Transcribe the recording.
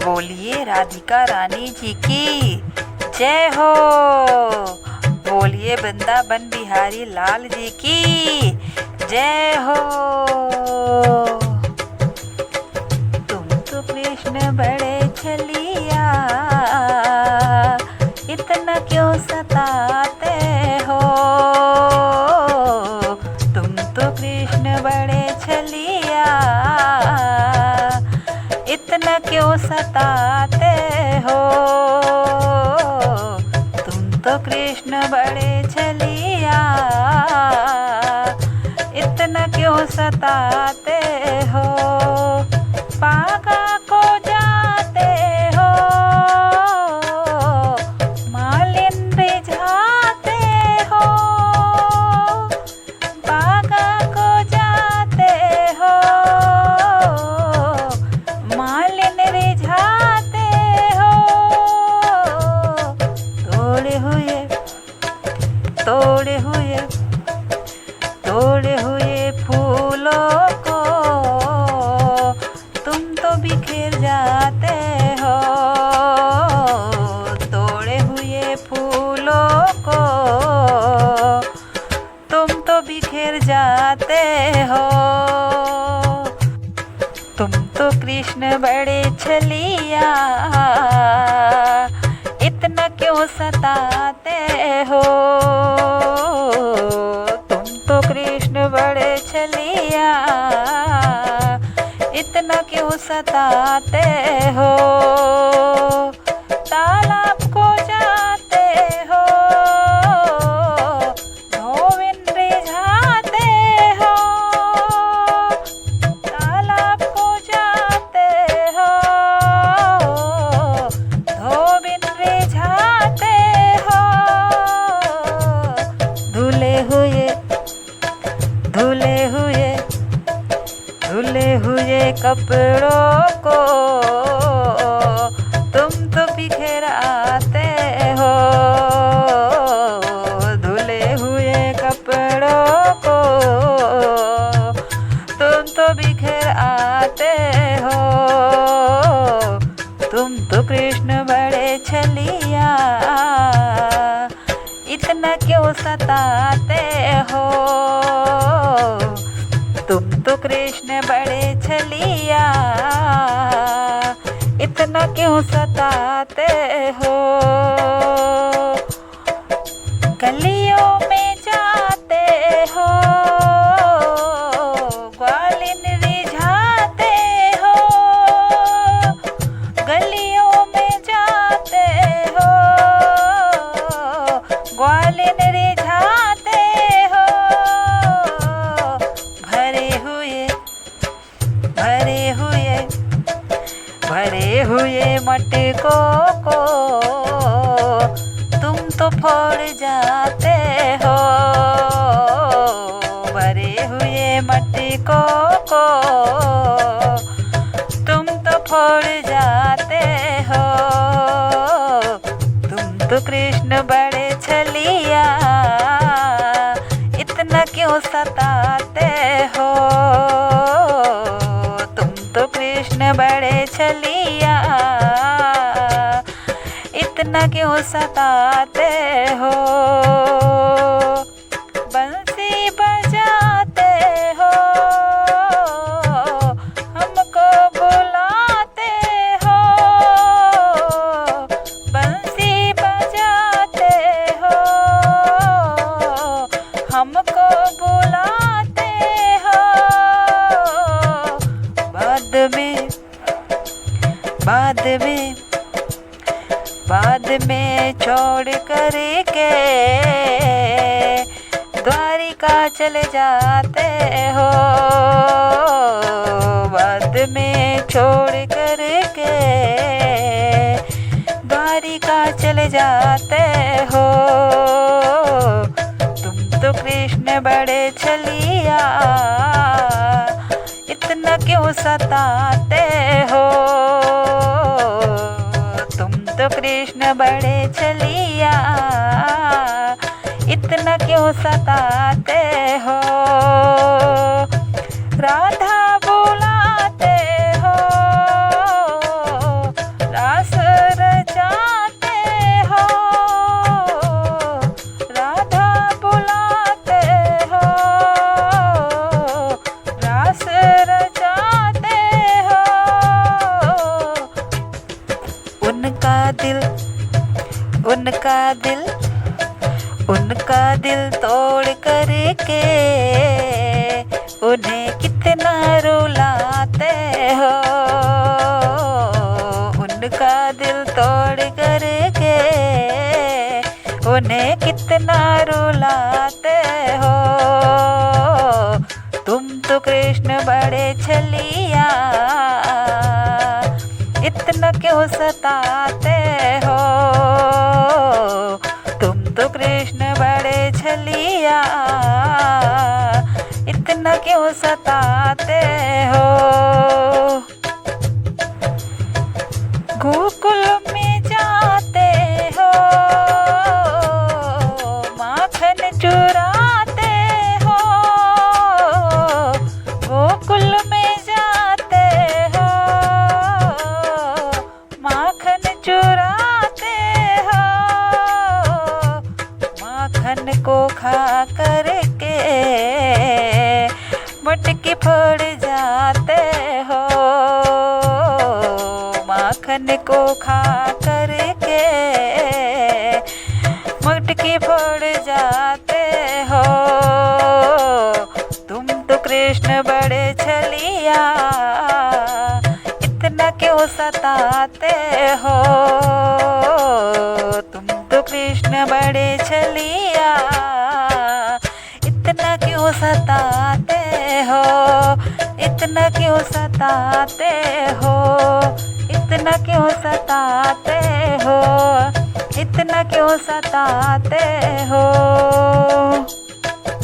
बोलिए राधिका रानी जी की जय हो। बोलिए वृंदावन बिहारी लाल जी की जय हो। तुम तो कृष्ण बड़े छलिया, इतना क्यों सताते हो। तुम तो कृष्ण बड़े छलिया, इतना क्यों सताते हो। तुम तो कृष्ण बड़े छलिया, इतना क्यों सताते हो। पागा को जाते हो, मालिन रिझाते हो। पागा को जाते हो, मालिन रिझाते हो। तोड़े हुए फूलों को तुम तो बिखेर जाते हो। तोड़े हुए फूलों को तुम तो बिखेर जाते हो। तुम तो कृष्ण बड़े छलिया, इतना क्यों सताते हो। तुम तो कृष्ण बड़े छलिया, इतना क्यों सताते हो। तालाब को जाते हो, धोबिन रिझाते हो। तालाब को जाते हो, धोबिन रिझाते हो। धुले हुए कपड़ों को तुम तो बिखेराते हो। धुले हुए कपड़ों को तुम तो बिखेराते हो। तुम तो कृष्ण बड़े छलिया, इतना क्यों सताते हो। तुम तो कृष्ण बड़े छलिया, इतना क्यों सताते हो। गलियों में जाते हो, ग्वालिन रिझाते हो। गलियों में जाते हो, ग्वालिन रिझाते हो। भरे हुए मटकों को तुम तो फोड़ जाते हो। भरे हुए मटकों को तुम तो फोड़ जाते हो। तुम तो कृष्ण बड़े छलिया, इतना क्यों सताते हो। तुम तो कृष्ण बड़े छलिया, इतना क्यों सताते हो। बंसी बजाते हो, हमको बुलाते हो। बंसी बजाते हो, हमको बुलाते हो। बाद में छोड़ कर के द्वारिका चले जाते हो। बाद में छोड़ कर के द्वारिका चले जाते हो। तुम तो कृष्ण बड़े छलिया, इतना क्यों सताते हो। तुम तो कृष्ण बड़े छलिया, इतना क्यों सताते हो। राधा बुलाते हो, दिल उनका दिल उनका दिल तोड़ करके उन्हें कितना रुलाते हो। उनका दिल तोड़ करके उन्हें कितना रुलाते हो। तुम तो कृष्ण बड़े छलिया, इतना क्यों सताते हो। तुम तो कृष्ण बड़े छलिया, इतना क्यों सताते हो। गोकुल में जाते हो, माखन चुराते हो। गोकुल में जाते हो, माखन चुराते हो। माखन को खा करके मटकी फोड़ जाते हो। माखन को खा करके मटकी फोड़ जाते हो। तुम तो कृष्ण बड़े छलिया, इतना क्यों सताते हो। तुम तो कृष्ण बड़े छलिया, इतना क्यों सताते हो। इतना क्यों सताते हो। इतना क्यों सताते हो। इतना क्यों सताते हो।